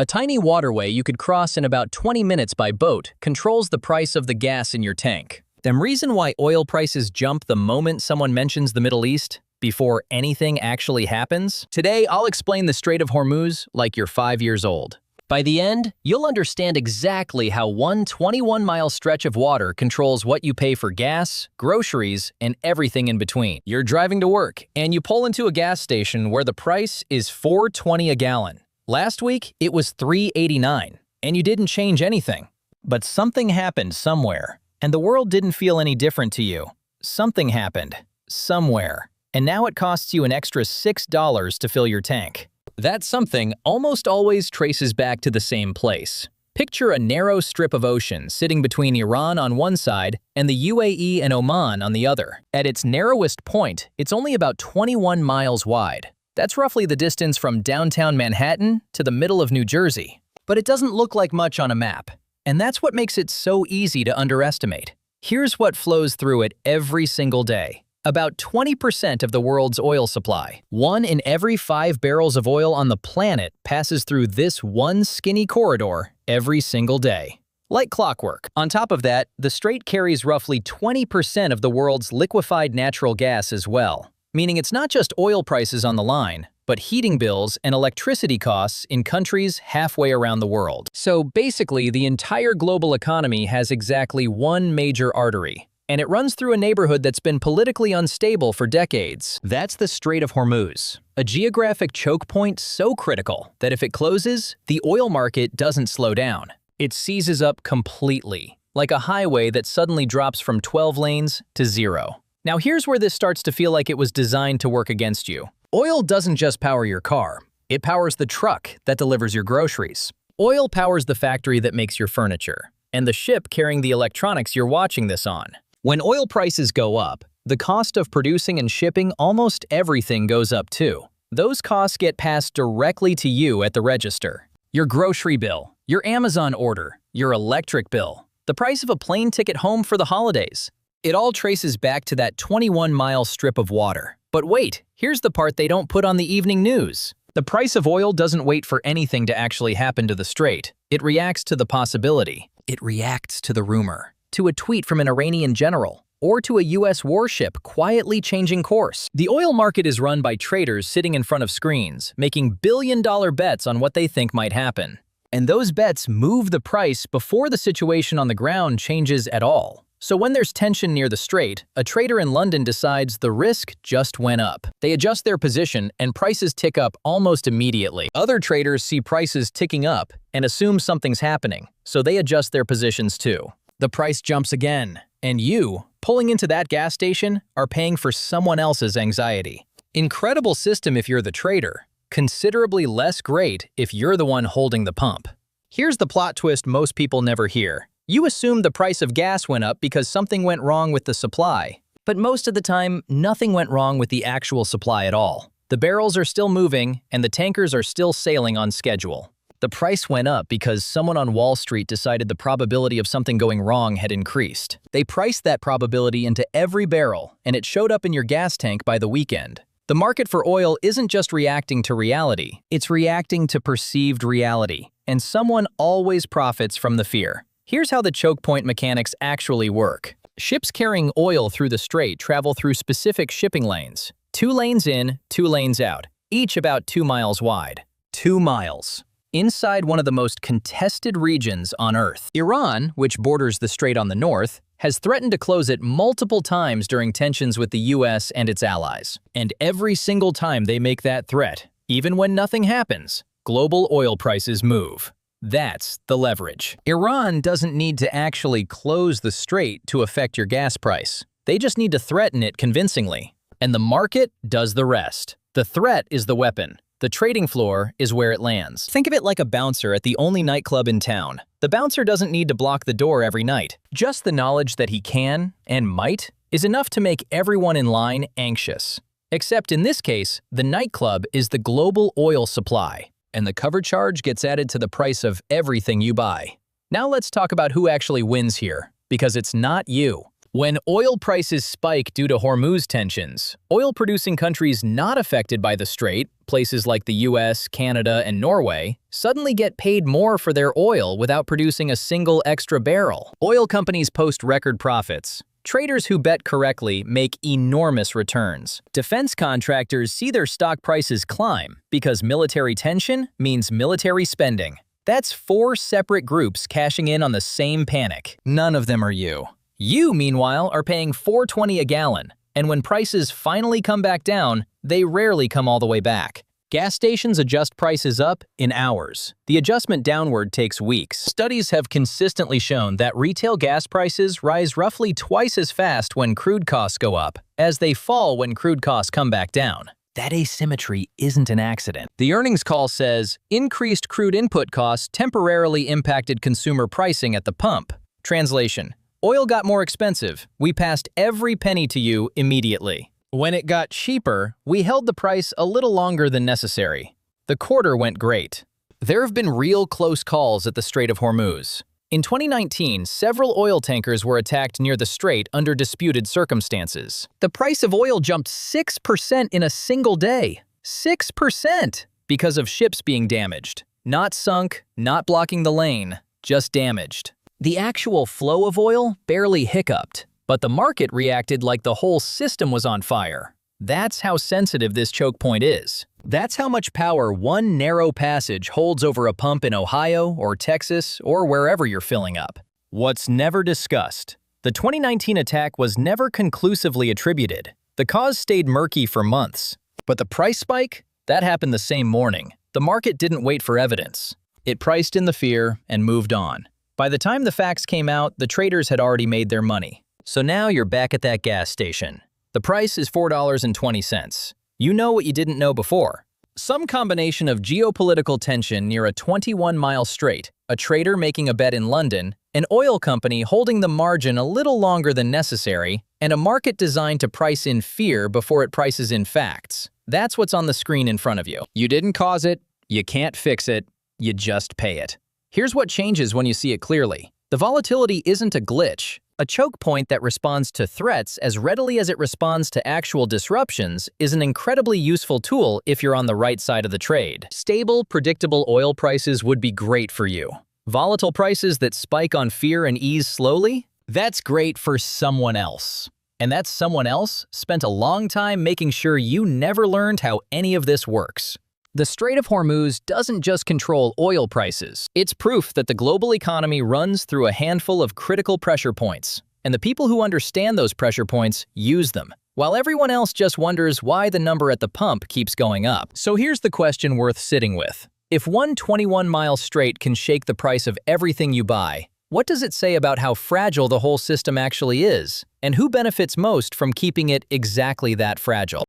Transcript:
A tiny waterway you could cross in about 20 minutes by boat controls the price of the gas in your tank. The reason why oil prices jump the moment someone mentions the Middle East, before anything actually happens? Today, I'll explain the Strait of Hormuz like you're 5 years old. By the end, you'll understand exactly how one 21-mile stretch of water controls what you pay for gas, groceries, and everything in between. You're driving to work, and you pull into a gas station where the price is $4.20 a gallon. Last week, it was $3.89, and you didn't change anything. But something happened somewhere, and the world didn't feel any different to you. Something happened, somewhere, and now it costs you an extra $6 to fill your tank. That something almost always traces back to the same place. Picture a narrow strip of ocean sitting between Iran on one side and the UAE and Oman on the other. At its narrowest point, it's only about 21 miles wide. That's roughly the distance from downtown Manhattan to the middle of New Jersey. But it doesn't look like much on a map, and that's what makes it so easy to underestimate. Here's what flows through it every single day. About 20% of the world's oil supply. 1 in every 5 barrels of oil on the planet passes through this one skinny corridor every single day. Like clockwork. On top of that, the strait carries roughly 20% of the world's liquefied natural gas as well. Meaning it's not just oil prices on the line, but heating bills and electricity costs in countries halfway around the world. So basically, the entire global economy has exactly one major artery. And it runs through a neighborhood that's been politically unstable for decades. That's the Strait of Hormuz, a geographic choke point so critical that if it closes, the oil market doesn't slow down. It seizes up completely, like a highway that suddenly drops from 12 lanes to 0. Now here's where this starts to feel like it was designed to work against you. Oil doesn't just power your car. It powers the truck that delivers your groceries. Oil powers the factory that makes your furniture, and the ship carrying the electronics you're watching this on. When oil prices go up, the cost of producing and shipping almost everything goes up too. Those costs get passed directly to you at the register. Your grocery bill, your Amazon order, your electric bill, the price of a plane ticket home for the holidays. It all traces back to that 21-mile strip of water. But wait, here's the part they don't put on the evening news. The price of oil doesn't wait for anything to actually happen to the strait. It reacts to the possibility. It reacts to the rumor. To a tweet from an Iranian general, or to a US warship quietly changing course. The oil market is run by traders sitting in front of screens, making billion-dollar bets on what they think might happen. And those bets move the price before the situation on the ground changes at all. So when there's tension near the strait, a trader in London decides the risk just went up. They adjust their position and prices tick up almost immediately. Other traders see prices ticking up and assume something's happening, so they adjust their positions too. The price jumps again, and you, pulling into that gas station, are paying for someone else's anxiety. Incredible system if you're the trader, considerably less great if you're the one holding the pump. Here's the plot twist most people never hear. You assume the price of gas went up because something went wrong with the supply. But most of the time, nothing went wrong with the actual supply at all. The barrels are still moving, and the tankers are still sailing on schedule. The price went up because someone on Wall Street decided the probability of something going wrong had increased. They priced that probability into every barrel, and it showed up in your gas tank by the weekend. The market for oil isn't just reacting to reality, it's reacting to perceived reality, and someone always profits from the fear. Here's how the choke point mechanics actually work. Ships carrying oil through the strait travel through specific shipping lanes. 2 lanes in, 2 lanes out, each about 2 miles wide. 2 miles. Inside one of the most contested regions on Earth. Iran, which borders the strait on the north, has threatened to close it multiple times during tensions with the US and its allies. And every single time they make that threat, even when nothing happens, global oil prices move. That's the leverage. Iran doesn't need to actually close the strait to affect your gas price. They just need to threaten it convincingly. And the market does the rest. The threat is the weapon. The trading floor is where it lands. Think of it like a bouncer at the only nightclub in town. The bouncer doesn't need to block the door every night. Just the knowledge that he can, and might, is enough to make everyone in line anxious. Except in this case, the nightclub is the global oil supply, and the cover charge gets added to the price of everything you buy. Now let's talk about who actually wins here, because it's not you. When oil prices spike due to Hormuz tensions, oil-producing countries not affected by the strait, places like the US, Canada, and Norway, suddenly get paid more for their oil without producing a single extra barrel. Oil companies post record profits. Traders who bet correctly make enormous returns. Defense contractors see their stock prices climb because military tension means military spending. That's 4 separate groups cashing in on the same panic. None of them are you. You, meanwhile, are paying $4.20 a gallon, and when prices finally come back down, they rarely come all the way back. Gas stations adjust prices up in hours. The adjustment downward takes weeks. Studies have consistently shown that retail gas prices rise roughly twice as fast when crude costs go up, as they fall when crude costs come back down. That asymmetry isn't an accident. The earnings call says, increased crude input costs temporarily impacted consumer pricing at the pump. Translation: oil got more expensive. We passed every penny to you immediately. When it got cheaper, we held the price a little longer than necessary. The quarter went great. There have been real close calls at the Strait of Hormuz. In 2019, several oil tankers were attacked near the strait under disputed circumstances. The price of oil jumped 6% in a single day. 6%! Because of ships being damaged. Not sunk, not blocking the lane, just damaged. The actual flow of oil barely hiccuped, but the market reacted like the whole system was on fire. That's how sensitive this choke point is. That's how much power one narrow passage holds over a pump in Ohio or Texas or wherever you're filling up. What's never discussed: the 2019 attack was never conclusively attributed. The cause stayed murky for months. But the price spike? That happened the same morning. The market didn't wait for evidence. It priced in the fear and moved on. By the time the facts came out, the traders had already made their money. So now you're back at that gas station. The price is $4.20. You know what you didn't know before. Some combination of geopolitical tension near a 21-mile strait, a trader making a bet in London, an oil company holding the margin a little longer than necessary, and a market designed to price in fear before it prices in facts. That's what's on the screen in front of you. You didn't cause it, you can't fix it, you just pay it. Here's what changes when you see it clearly. The volatility isn't a glitch, a choke point that responds to threats as readily as it responds to actual disruptions is an incredibly useful tool if you're on the right side of the trade. Stable, predictable oil prices would be great for you. Volatile prices that spike on fear and ease slowly? That's great for someone else. And that someone else spent a long time making sure you never learned how any of this works. The Strait of Hormuz doesn't just control oil prices. It's proof that the global economy runs through a handful of critical pressure points, and the people who understand those pressure points use them, while everyone else just wonders why the number at the pump keeps going up. So here's the question worth sitting with. If one 21-mile strait can shake the price of everything you buy, what does it say about how fragile the whole system actually is, and who benefits most from keeping it exactly that fragile?